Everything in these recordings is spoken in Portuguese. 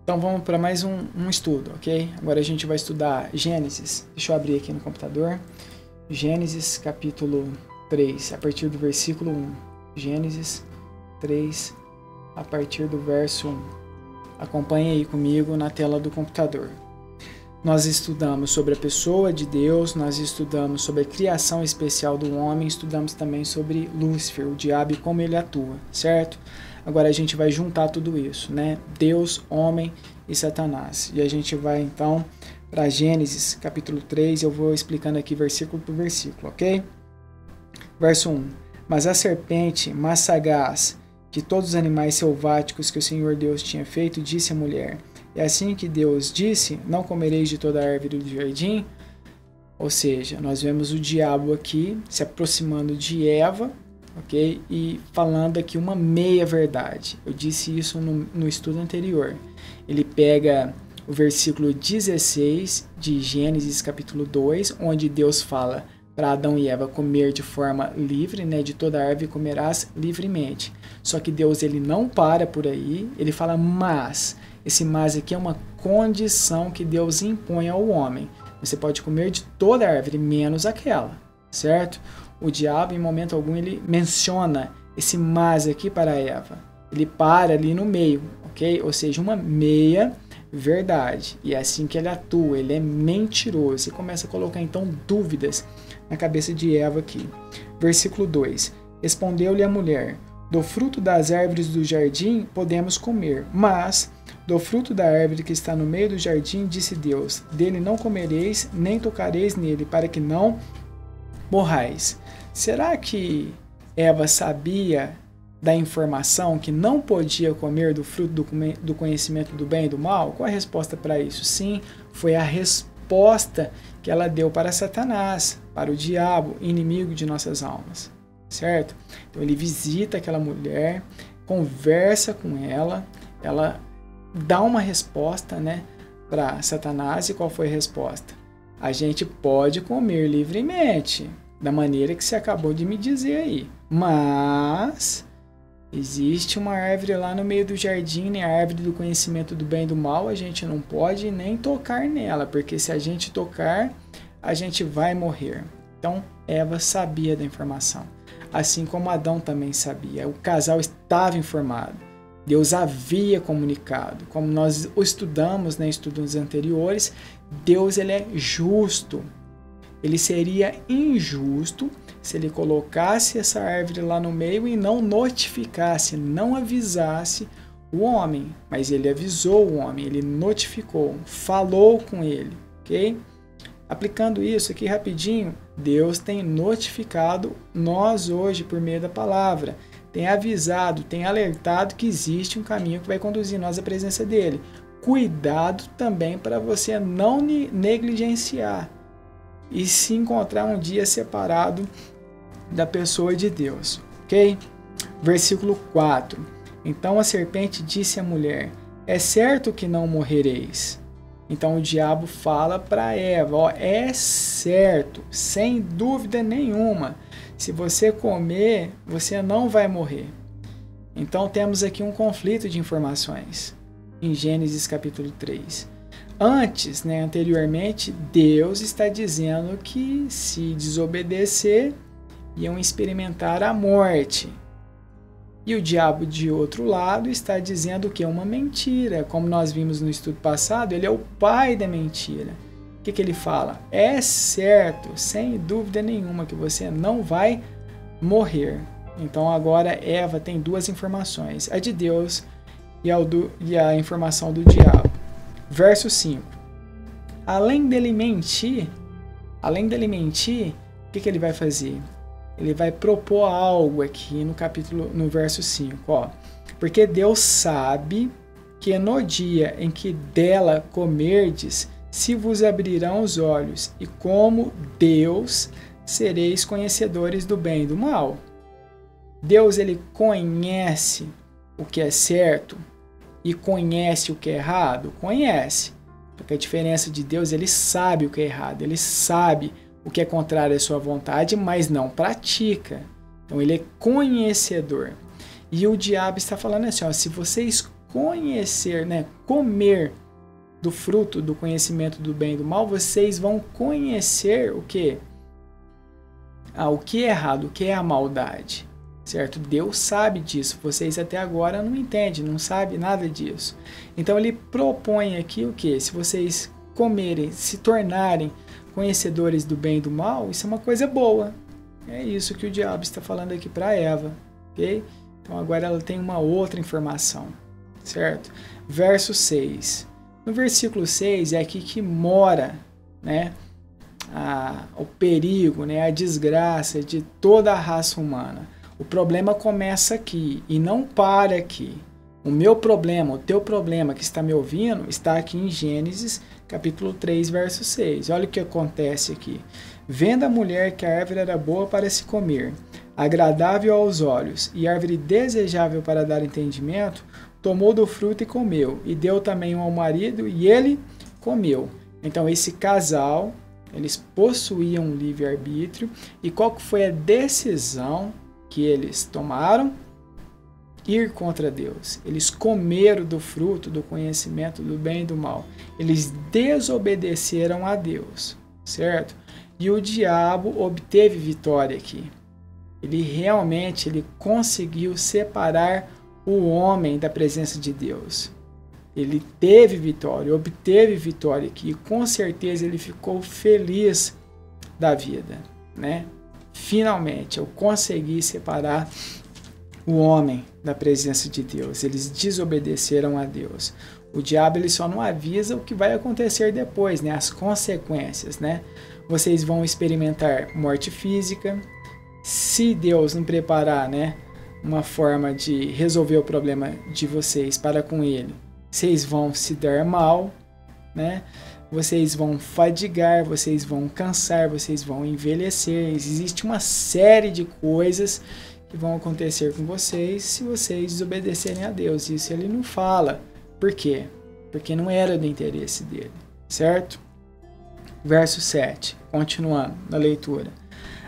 Então vamos para mais um estudo, ok? Agora a gente vai estudar Gênesis. Deixa eu abrir aqui no computador. Gênesis capítulo 3, a partir do versículo 1. Gênesis 3, a partir do verso 1. Acompanhe aí comigo na tela do computador. Nós estudamos sobre a pessoa de Deus, nós estudamos sobre a criação especial do homem, estudamos também sobre Lúcifer, o diabo e como ele atua, certo? Agora a gente vai juntar tudo isso, né? Deus, homem e Satanás. E a gente vai então para Gênesis capítulo 3, eu vou explicando aqui versículo por versículo, ok? Verso 1. Mas a serpente, mais sagaz que todos os animais selváticos que o Senhor Deus tinha feito, disse à mulher: é assim que Deus disse, não comereis de toda a árvore do jardim? Ou seja, nós vemos o diabo aqui se aproximando de Eva, ok? E falando aqui uma meia-verdade. Eu disse isso no estudo anterior. Ele pega o versículo 16 de Gênesis capítulo 2, onde Deus fala para Adão e Eva comer de forma livre, né? De toda árvore comerás livremente. Só que Deus ele não para por aí, ele fala mas. Esse mas aqui é uma condição que Deus impõe ao homem. Você pode comer de toda árvore, menos aquela, certo? O diabo, em momento algum, ele menciona esse mas aqui para Eva. Ele para ali no meio, ok? Ou seja, uma meia verdade. E é assim que ele atua, ele é mentiroso. E começa a colocar, então, dúvidas na cabeça de Eva aqui. Versículo 2. Respondeu-lhe a mulher: do fruto das árvores do jardim podemos comer, mas do fruto da árvore que está no meio do jardim, disse Deus: dele não comereis, nem tocareis nele, para que não morrais. Será que Eva sabia da informação que não podia comer do fruto do conhecimento do bem e do mal? Qual a resposta para isso? Sim, foi a resposta que ela deu para Satanás, para o diabo, inimigo de nossas almas, certo? Então ele visita aquela mulher, conversa com ela, ela dá uma resposta, né, para Satanás. E qual foi a resposta? A gente pode comer livremente, da maneira que você acabou de me dizer aí, mas existe uma árvore lá no meio do jardim, né, a árvore do conhecimento do bem e do mal, a gente não pode nem tocar nela, porque se a gente tocar, a gente vai morrer. Então Eva sabia da informação, assim como Adão também sabia. O casal estava informado. Deus havia comunicado. Como nós estudamos, né, em estudos anteriores, Deus ele é justo. Ele seria injusto se ele colocasse essa árvore lá no meio e não notificasse, não avisasse o homem. Mas ele avisou o homem, ele notificou, falou com ele, ok? Aplicando isso aqui rapidinho, Deus tem notificado nós hoje por meio da palavra. Tem avisado, tem alertado que existe um caminho que vai conduzir nós à presença dele. Cuidado também para você não negligenciar e se encontrar um dia separado da pessoa de Deus, ok? Versículo 4. Então a serpente disse à mulher: é certo que não morrereis. Então o diabo fala para Eva: ó, é certo, sem dúvida nenhuma. Se você comer, você não vai morrer. Então temos aqui um conflito de informações em Gênesis capítulo 3. Antes, né, anteriormente, Deus está dizendo que se desobedecer, iam experimentar a morte. E o diabo, de outro lado, está dizendo que é uma mentira. Como nós vimos no estudo passado, ele é o pai da mentira. O que ele fala? É certo, sem dúvida nenhuma, que você não vai morrer. Então agora Eva tem duas informações, a de Deus e a informação do diabo. Verso 5. Além dele mentir, o que ele vai fazer? Ele vai propor algo aqui no verso 5. Ó. Porque Deus sabe que no dia em que dela comerdes, se vos abrirão os olhos, e como Deus sereis conhecedores do bem e do mal. Deus ele conhece o que é certo e conhece o que é errado? Conhece. Porque a diferença de Deus, ele sabe o que é errado, ele sabe o que é contrário à sua vontade, mas não pratica. Então ele é conhecedor. E o diabo está falando assim, ó, se vocês conhecer, né, comer do fruto do conhecimento do bem e do mal, vocês vão conhecer o quê? O que é errado, o que é a maldade, certo? Deus sabe disso, vocês até agora não entendem, não sabem nada disso. Então ele propõe aqui o quê? Se vocês comerem, se tornarem conhecedores do bem e do mal, isso é uma coisa boa. É isso que o diabo está falando aqui para Eva, ok? Então agora ela tem uma outra informação, certo? Verso 6. No versículo 6 é aqui que mora, né, o perigo, né, a desgraça de toda a raça humana. O problema começa aqui e não para aqui. O meu problema, o teu problema que está me ouvindo, está aqui em Gênesis, capítulo 3, verso 6. Olha o que acontece aqui. Vendo a mulher que a árvore era boa para se comer, agradável aos olhos e árvore desejável para dar entendimento, tomou do fruto e comeu, e deu também ao marido, e ele comeu. Então esse casal, eles possuíam um livre-arbítrio, e qual que foi a decisão que eles tomaram? Ir contra Deus. Eles comeram do fruto do conhecimento do bem e do mal. Eles desobedeceram a Deus, certo? E o diabo obteve vitória aqui. Ele conseguiu separar o homem da presença de Deus. Ele teve vitória, obteve vitória aqui, e com certeza ele ficou feliz da vida, né? Finalmente eu consegui separar o homem da presença de Deus. Eles desobedeceram a Deus. O diabo ele só não avisa o que vai acontecer depois, né? As consequências, né? Vocês vão experimentar morte física. Se Deus não preparar, né, uma forma de resolver o problema de vocês para com ele, vocês vão se dar mal, né? Vocês vão fadigar, vocês vão cansar, vocês vão envelhecer. Existe uma série de coisas que vão acontecer com vocês se vocês desobedecerem a Deus. Isso ele não fala. Por quê? Porque não era do interesse dele, certo? Verso 7, continuando na leitura.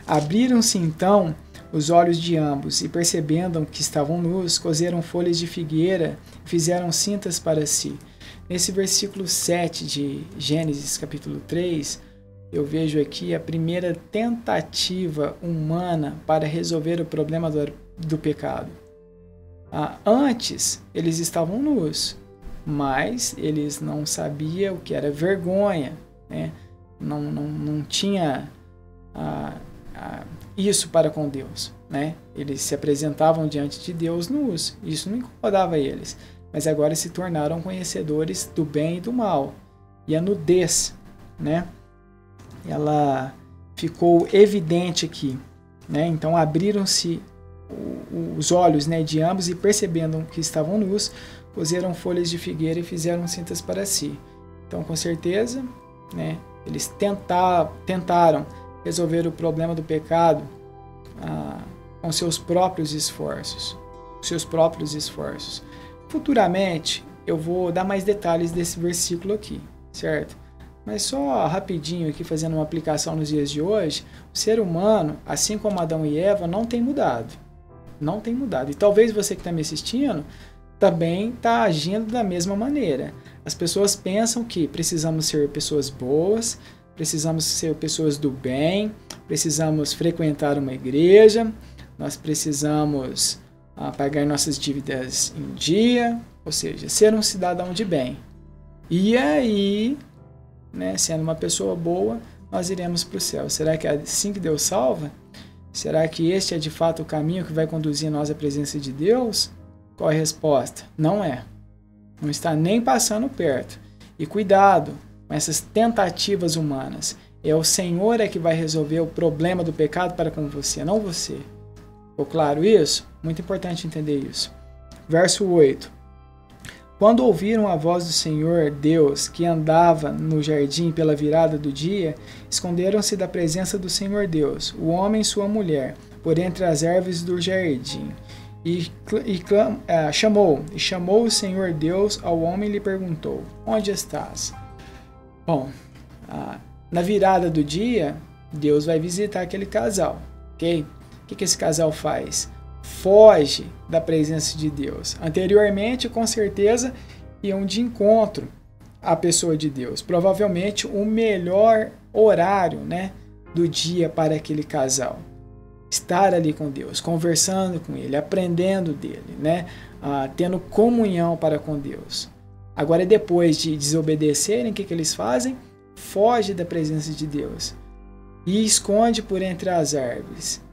Abriram-se então os olhos de ambos, e percebendo que estavam nus, coseram folhas de figueira e fizeram cintas para si. Nesse versículo 7 de Gênesis capítulo 3, eu vejo aqui a primeira tentativa humana para resolver o problema do pecado. Antes, eles estavam nus, mas eles não sabiam o que era vergonha, né? Não tinha isso para com Deus, né? Eles se apresentavam diante de Deus nus, isso não incomodava eles, mas agora se tornaram conhecedores do bem e do mal. E a nudez, né, ela ficou evidente aqui, né? Então abriram-se os olhos, né, de ambos, e percebendo que estavam nus, coseram folhas de figueira e fizeram cintas para si. Então, com certeza, né, eles tentaram resolver o problema do pecado com seus próprios esforços. Futuramente, eu vou dar mais detalhes desse versículo aqui, certo? Mas só rapidinho aqui, fazendo uma aplicação nos dias de hoje, o ser humano, assim como Adão e Eva, não tem mudado. Não tem mudado. E talvez você que está me assistindo também está agindo da mesma maneira. As pessoas pensam que precisamos ser pessoas boas, precisamos ser pessoas do bem, precisamos frequentar uma igreja, nós precisamos pagar nossas dívidas em dia, ou seja, ser um cidadão de bem. E aí, né, sendo uma pessoa boa, nós iremos para o céu. Será que é assim que Deus salva? Será que este é de fato o caminho que vai conduzir nós à presença de Deus? Qual a resposta? Não é. Não está nem passando perto. E cuidado com essas tentativas humanas. É o Senhor que vai resolver o problema do pecado para com você, não você. Ficou claro isso? Muito importante entender isso. Verso 8. Quando ouviram a voz do Senhor Deus, que andava no jardim pela virada do dia, esconderam-se da presença do Senhor Deus, o homem e sua mulher, por entre as árvores do jardim. Chamou o Senhor Deus ao homem e lhe perguntou: onde estás? Bom, na virada do dia, Deus vai visitar aquele casal, ok? O que esse casal faz? foge da presença de Deus. Anteriormente, com certeza, iam de encontro à pessoa de Deus. Provavelmente o melhor horário, né, do dia para aquele casal. Estar ali com Deus, conversando com Ele, aprendendo dele, né, tendo comunhão para com Deus. Agora, depois de desobedecerem, o que eles fazem? Foge da presença de Deus e esconde por entre as árvores.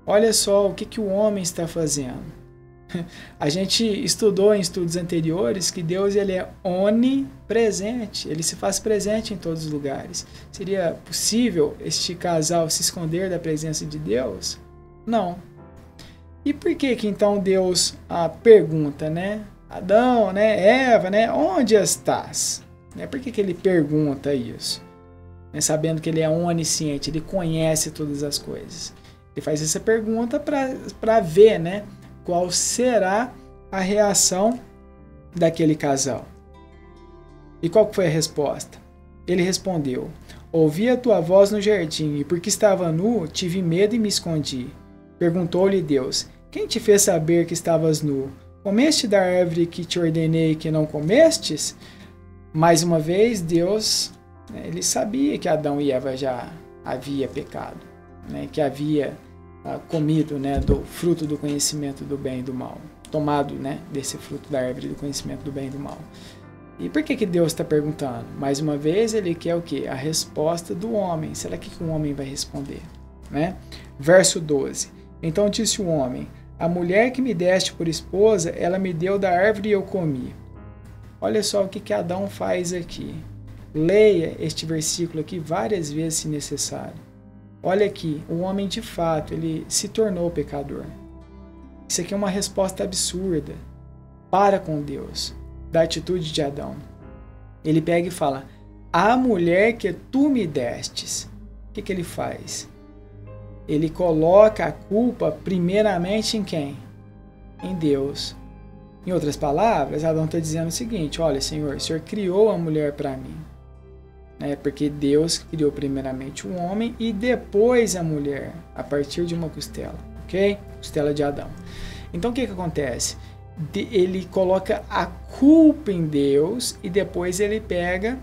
Olha só o que o homem está fazendo. A gente estudou em estudos anteriores que Deus ele é onipresente, ele se faz presente em todos os lugares. Seria possível este casal se esconder da presença de Deus? Não. E por que então Deus pergunta, né? Adão, né? Eva, né? Onde estás? Por que ele pergunta isso? Sabendo que ele é onisciente, ele conhece todas as coisas. Ele faz essa pergunta para ver, né? Qual será a reação daquele casal. E qual foi a resposta? Ele respondeu: ouvi a tua voz no jardim, e porque estava nu, tive medo e me escondi. Perguntou-lhe Deus: quem te fez saber que estavas nu? Comeste da árvore que te ordenei que não comestes? Mais uma vez, Deus, ele sabia que Adão e Eva já havia pecado, que havia comido, do fruto do conhecimento do bem e do mal, tomado, desse fruto da árvore do conhecimento do bem e do mal. E por que Deus está perguntando? Mais uma vez, ele quer o quê? A resposta do homem. Será que o homem vai responder? Verso 12. Então disse o homem: a mulher que me deste por esposa, ela me deu da árvore e eu comi. Olha só o que Adão faz aqui. Leia este versículo aqui várias vezes se necessário. Olha aqui, o homem de fato, ele se tornou pecador. Isso aqui é uma resposta absurda para com Deus, da atitude de Adão. Ele pega e fala: a mulher que tu me destes. O que ele faz? Ele coloca a culpa primeiramente em quem? Em Deus. Em outras palavras, Adão está dizendo o seguinte: olha, Senhor, o Senhor criou a mulher para mim. Porque Deus criou primeiramente o homem e depois a mulher, a partir de uma costela, ok? Costela de Adão. Então o que acontece? Ele coloca a culpa em Deus e depois ele pega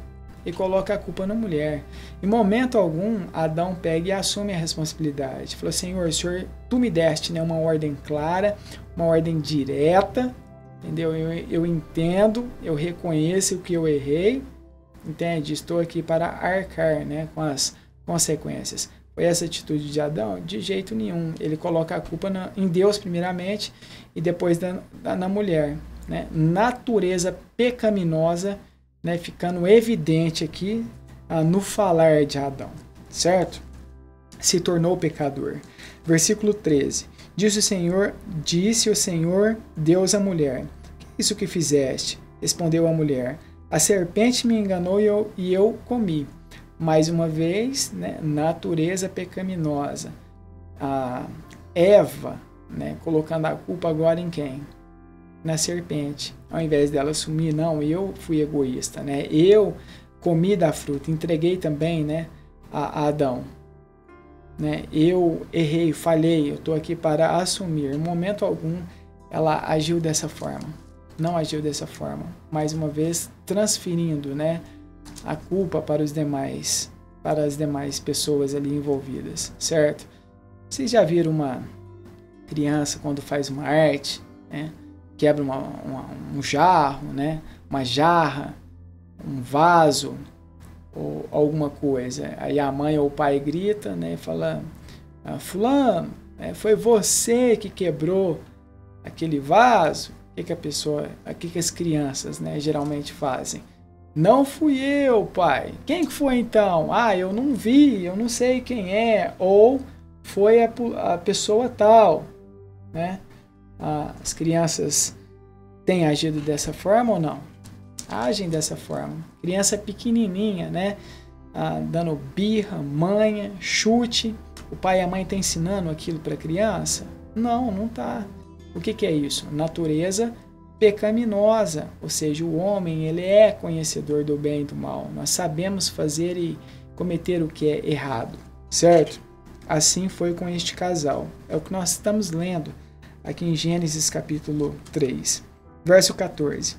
e coloca a culpa na mulher. Em momento algum, Adão pega e assume a responsabilidade. Falou: Senhor, tu me deste uma ordem clara, uma ordem direta, entendeu? Eu entendo, eu reconheço que eu errei, entende? Estou aqui para arcar, com as consequências. Foi essa atitude de Adão? De jeito nenhum. Ele coloca a culpa em Deus primeiramente e depois na mulher. Natureza pecaminosa, ficando evidente aqui no falar de Adão, certo? Se tornou pecador. Versículo 13. Disse o Senhor Deus à mulher: que é isso que fizeste? Respondeu a mulher: a serpente me enganou e eu comi. Mais uma vez, natureza pecaminosa. A Eva, colocando a culpa agora em quem? Na serpente. Ao invés dela assumir, não, eu fui egoísta, eu comi da fruta, entreguei também, a Adão. Eu errei, falhei, eu estou aqui para assumir. Em momento algum, ela agiu dessa forma. Não agiu dessa forma. Mais uma vez, transferindo, a culpa para as demais pessoas ali envolvidas, certo? Vocês já viram uma criança quando faz uma arte, quebra um jarro, uma jarra, um vaso ou alguma coisa. Aí a mãe ou o pai grita, e fala: fulano, foi você que quebrou aquele vaso? O que as crianças, geralmente fazem? Não fui eu, pai. Quem que foi então? Eu não vi, eu não sei quem é. Ou foi a pessoa tal, As crianças têm agido dessa forma ou não? Agem dessa forma. Criança pequenininha, dando birra, manha, chute. O pai e a mãe estão ensinando aquilo para a criança? Não está. O que é isso? Natureza pecaminosa, ou seja, o homem ele é conhecedor do bem e do mal. Nós sabemos fazer e cometer o que é errado, certo? Assim foi com este casal. É o que nós estamos lendo aqui em Gênesis capítulo 3, verso 14.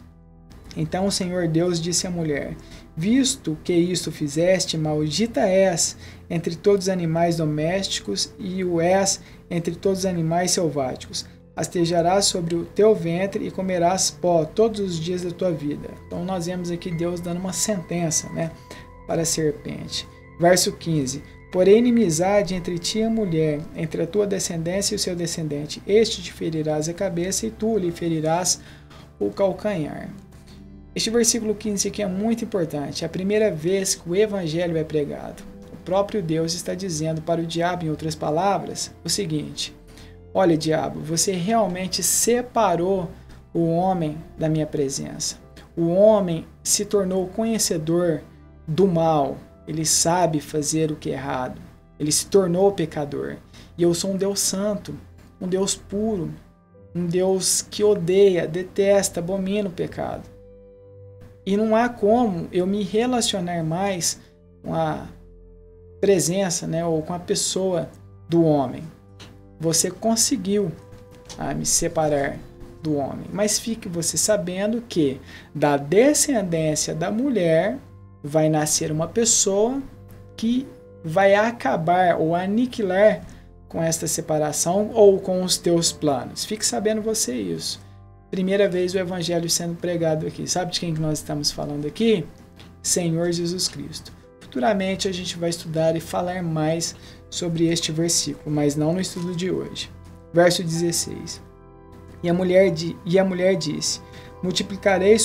Então o Senhor Deus disse à mulher: visto que isto fizeste, maldita és entre todos os animais domésticos e o és entre todos os animais selváticos. Rastejarás sobre o teu ventre e comerás pó todos os dias da tua vida. Então nós vemos aqui Deus dando uma sentença, né, para a serpente. Verso 15. Porém, inimizade entre ti e a mulher, entre a tua descendência e o seu descendente. Este te ferirás a cabeça e tu lhe ferirás o calcanhar. Este versículo 15 aqui é muito importante. É a primeira vez que o evangelho é pregado. O próprio Deus está dizendo para o diabo, em outras palavras, o seguinte: olha, diabo, você realmente separou o homem da minha presença. O homem se tornou conhecedor do mal. Ele sabe fazer o que é errado. Ele se tornou pecador. E eu sou um Deus santo, um Deus puro, um Deus que odeia, detesta, abomina o pecado. E não há como eu me relacionar mais com a presença, né, ou com a pessoa do homem. Você conseguiu me separar do homem. Mas fique você sabendo que da descendência da mulher vai nascer uma pessoa que vai acabar ou aniquilar com esta separação ou com os teus planos. Fique sabendo você isso. Primeira vez o evangelho sendo pregado aqui. Sabe de quem que nós estamos falando aqui? Senhor Jesus Cristo. Futuramente a gente vai estudar e falar mais sobre este versículo, mas não no estudo de hoje. Verso 16. E a mulher disse: multiplicarei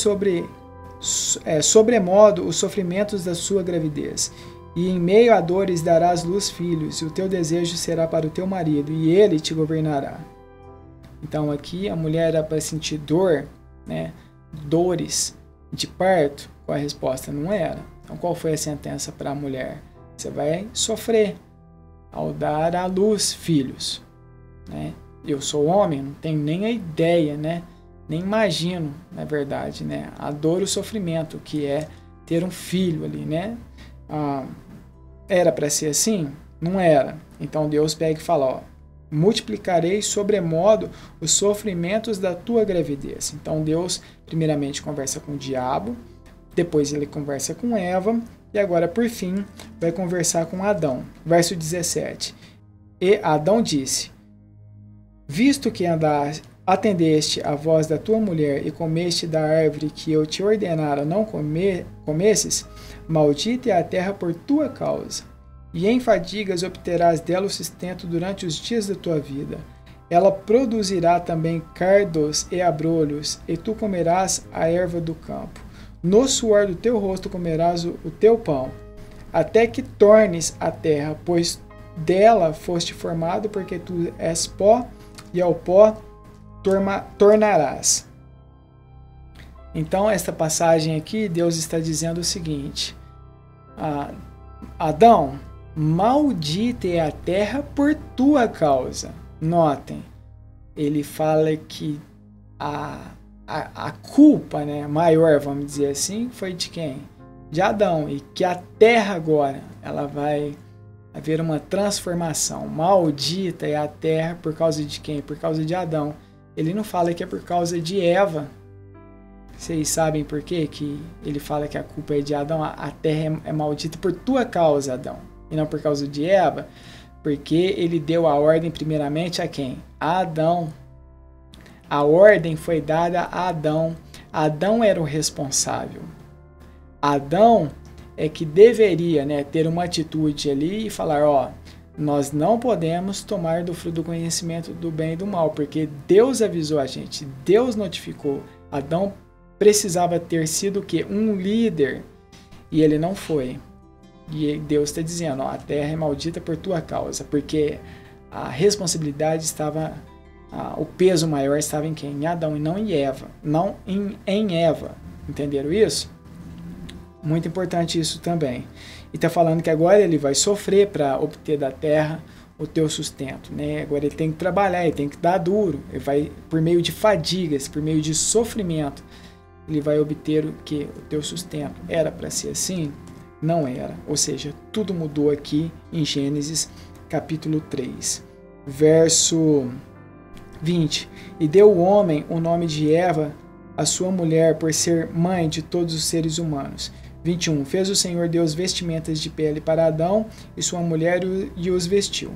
sobremodo os sofrimentos da sua gravidez, e em meio a dores darás luz filhos, e o teu desejo será para o teu marido, e ele te governará. Então aqui a mulher era para sentir dor, né, dores de parto. Qual a resposta? Não era. Então qual foi a sentença para a mulher? Você vai sofrer ao dar à luz filhos, né? Eu sou homem, não tenho nem a ideia, né? Nem imagino, na verdade, né, a dor e o sofrimento que é ter um filho ali, né? Era para ser assim? Não era. Então Deus pega e fala, ó, multiplicarei sobremodo os sofrimentos da tua gravidez. Então Deus primeiramente conversa com o diabo, depois ele conversa com Eva e agora por fim vai conversar com Adão. Verso 17. E Adão disse: visto que atendeste a voz da tua mulher e comeste da árvore que eu te ordenara não comesses, maldita é a terra por tua causa, e em fadigas obterás dela o sustento durante os dias da tua vida. Ela produzirá também cardos e abrolhos, e tu comerás a erva do campo. No suor do teu rosto comerás o teu pão, até que tornes a terra, pois dela foste formado, porque tu és pó, e ao pó tornarás. Então, esta passagem aqui, Deus está dizendo o seguinte: Adão, maldita é a terra por tua causa. Notem, ele fala que a culpa, né, maior, vamos dizer assim, foi de quem? De Adão. E que a terra agora, ela vai haver uma transformação. Maldita é a terra por causa de quem? Por causa de Adão. Ele não fala que é por causa de Eva. Vocês sabem por quê? Que ele fala que a culpa é de Adão. A terra é maldita por tua causa, Adão, e não por causa de Eva, porque ele deu a ordem primeiramente a quem? A Adão. A ordem foi dada a Adão. Adão era o responsável. Adão é que deveria, né, ter uma atitude ali e falar, ó, nós não podemos tomar do fruto do conhecimento do bem e do mal, porque Deus avisou a gente, Deus notificou. Adão precisava ter sido o quê? Um líder, e ele não foi. E Deus está dizendo, ó, a terra é maldita por tua causa, porque a responsabilidade estava, o peso maior estava em quem? Em Adão e não em Eva. Não em Eva. Entenderam isso? Muito importante isso também. E está falando que agora ele vai sofrer para obter da terra o teu sustento, né? Agora ele tem que trabalhar, ele tem que dar duro. Ele vai, por meio de fadigas, por meio de sofrimento, ele vai obter o que? O teu sustento. Era para ser assim? Não era. Ou seja, tudo mudou aqui em Gênesis capítulo 3. Verso 20. E deu o homem o nome de Eva, a sua mulher, por ser mãe de todos os seres humanos. 21. Fez o Senhor Deus vestimentas de pele para Adão e sua mulher e os vestiu.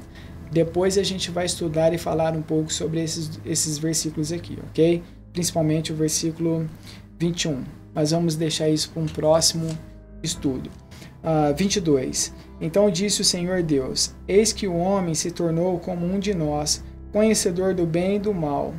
Depois a gente vai estudar e falar um pouco sobre esses versículos aqui, ok? Principalmente o versículo 21. Mas vamos deixar isso para um próximo estudo. 22. Então disse o Senhor Deus: Eis que o homem se tornou como um de nós, conhecedor do bem e do mal.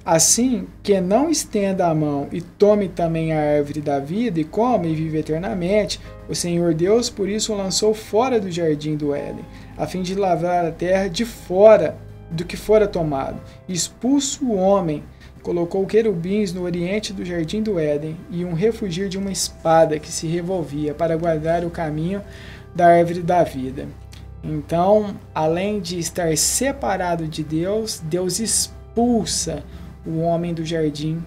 Assim que não estenda a mão e tome também a árvore da vida e come e vive eternamente, o Senhor Deus por isso o lançou fora do jardim do Éden, a fim de lavrar a terra de fora do que fora tomado. Expulso o homem, colocou querubins no oriente do jardim do Éden e um refugir de uma espada que se revolvia para guardar o caminho da árvore da vida. Então, além de estar separado de Deus, Deus expulsa o homem do jardim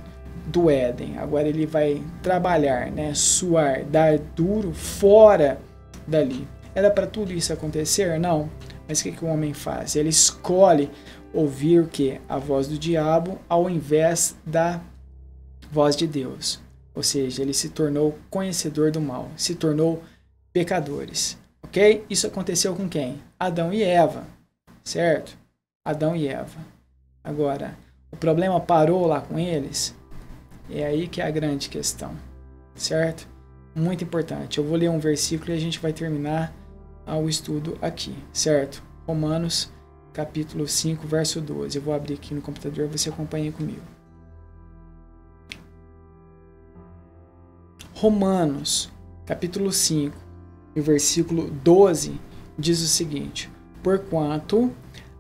do Éden. Agora ele vai trabalhar, né, suar, dar duro fora dali. Era para tudo isso acontecer? Não. Mas o que o homem faz? Ele escolhe ouvir o quê? A voz do diabo ao invés da voz de Deus. Ou seja, ele se tornou conhecedor do mal, se tornou pecadores. Ok? Isso aconteceu com quem? Adão e Eva. Certo? Adão e Eva. Agora, o problema parou lá com eles? É aí que é a grande questão. Certo? Muito importante. Eu vou ler um versículo e a gente vai terminar o estudo aqui. Certo? Romanos, capítulo 5, verso 12. Eu vou abrir aqui no computador, você acompanha comigo. Romanos, capítulo 5, e o versículo 12, diz o seguinte: Porquanto,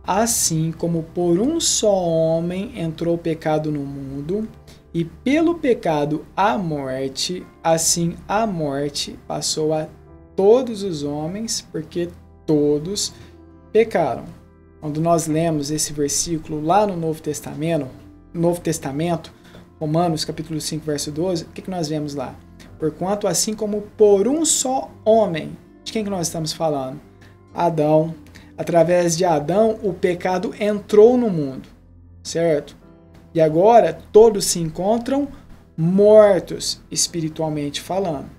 assim como por um só homem entrou o pecado no mundo, e pelo pecado a morte, assim a morte passou a todos os homens, porque todos pecaram. Quando nós lemos esse versículo lá no Novo Testamento, Romanos capítulo 5, verso 12, o que nós vemos lá? Porquanto assim como por um só homem, de quem que nós estamos falando? Adão. Através de Adão, o pecado entrou no mundo, certo? E agora todos se encontram mortos, espiritualmente falando.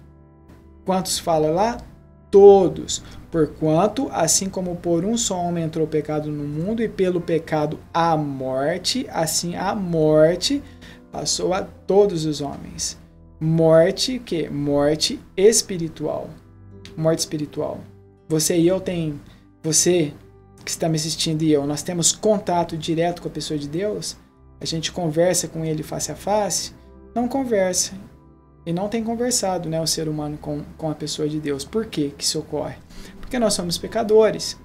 Quantos fala lá? Todos. Porquanto, assim como por um só homem entrou o pecado no mundo, e pelo pecado a morte, assim a morte passou a todos os homens. Morte, que? Morte espiritual. Morte espiritual. Você e eu você que está me assistindo e eu, nós temos contato direto com a pessoa de Deus? A gente conversa com ele face a face? Não conversa. E não tem conversado, né, o ser humano com a pessoa de Deus. Por que isso ocorre? Porque nós somos pecadores.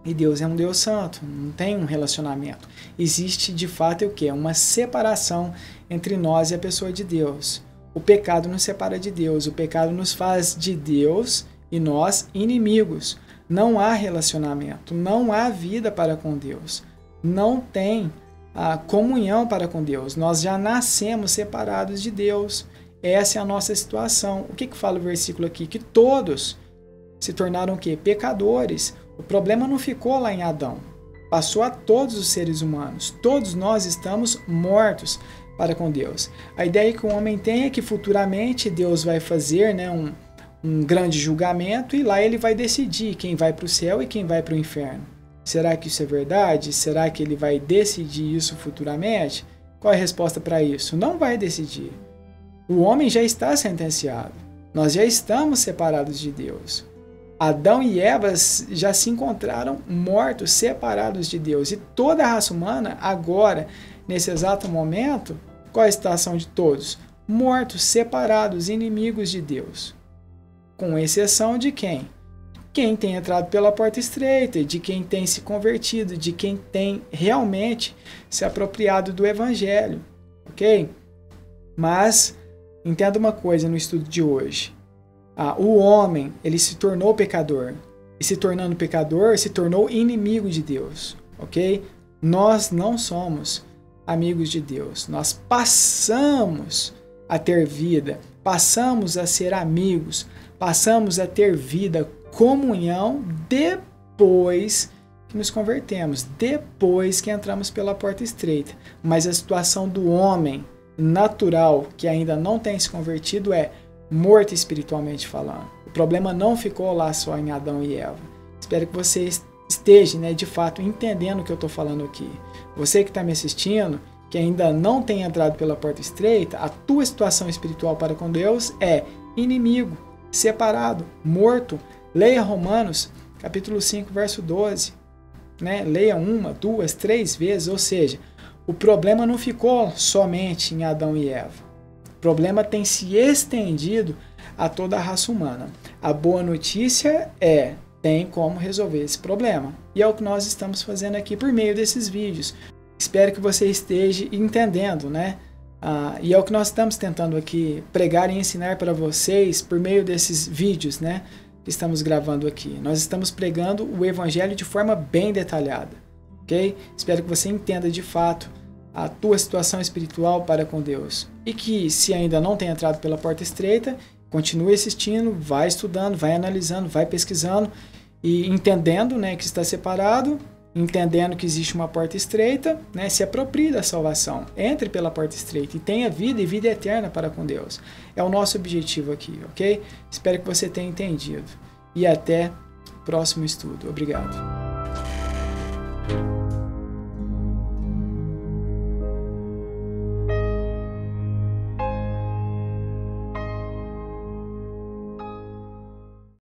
E Deus é um Deus santo. Não tem um relacionamento. Existe, de fato, o quê? Uma separação entre nós e a pessoa de Deus. O pecado nos separa de Deus. O pecado nos faz de Deus e nós inimigos. Não há relacionamento. Não há vida para com Deus. Não tem a comunhão para com Deus. Nós já nascemos separados de Deus. Essa é a nossa situação. O que fala o versículo aqui? Que todos se tornaram o quê? Pecadores. O problema não ficou lá em Adão. Passou a todos os seres humanos. Todos nós estamos mortos para com Deus. A ideia que o homem tem é que futuramente Deus vai fazer, né, um grande julgamento e lá ele vai decidir quem vai para o céu e quem vai para o inferno. Será que isso é verdade? Será que ele vai decidir isso futuramente? Qual é a resposta para isso? Não vai decidir. O homem já está sentenciado. Nós já estamos separados de Deus. Adão e Eva já se encontraram mortos, separados de Deus. E toda a raça humana, agora, nesse exato momento, qual é a situação de todos? Mortos, separados, inimigos de Deus. Com exceção de quem? Quem tem entrado pela porta estreita, de quem tem se convertido, de quem tem realmente se apropriado do Evangelho. Ok? Mas entenda uma coisa no estudo de hoje. O homem, ele se tornou pecador. E se tornando pecador, se tornou inimigo de Deus. Ok? Nós não somos amigos de Deus. Nós passamos a ter vida. Passamos a ser amigos. Passamos a ter vida, comunhão, depois que nos convertemos, depois que entramos pela porta estreita. Mas a situação do homem natural que ainda não tem se convertido é morto espiritualmente falando. O problema não ficou lá só em Adão e Eva. Espero que você esteja, né, de fato entendendo o que eu estou falando aqui. Você que está me assistindo, que ainda não tem entrado pela porta estreita, a tua situação espiritual para com Deus é inimigo, separado, morto. Leia Romanos, capítulo 5, verso 12. Né? Leia 1, 2, 3 vezes, ou seja, o problema não ficou somente em Adão e Eva. O problema tem se estendido a toda a raça humana. A boa notícia é, tem como resolver esse problema. E é o que nós estamos fazendo aqui por meio desses vídeos. Espero que você esteja entendendo, né? E é o que nós estamos tentando aqui pregar e ensinar para vocês por meio desses vídeos, né? Que estamos gravando aqui. Nós estamos pregando o Evangelho de forma bem detalhada, ok? Espero que você entenda de fato a tua situação espiritual para com Deus. E que, se ainda não tem entrado pela porta estreita, continue assistindo, vai estudando, vai analisando, vai pesquisando e entendendo, né, que está separado, entendendo que existe uma porta estreita, né, se aproprie da salvação. Entre pela porta estreita e tenha vida e vida eterna para com Deus. É o nosso objetivo aqui, ok? Espero que você tenha entendido. E até o próximo estudo. Obrigado.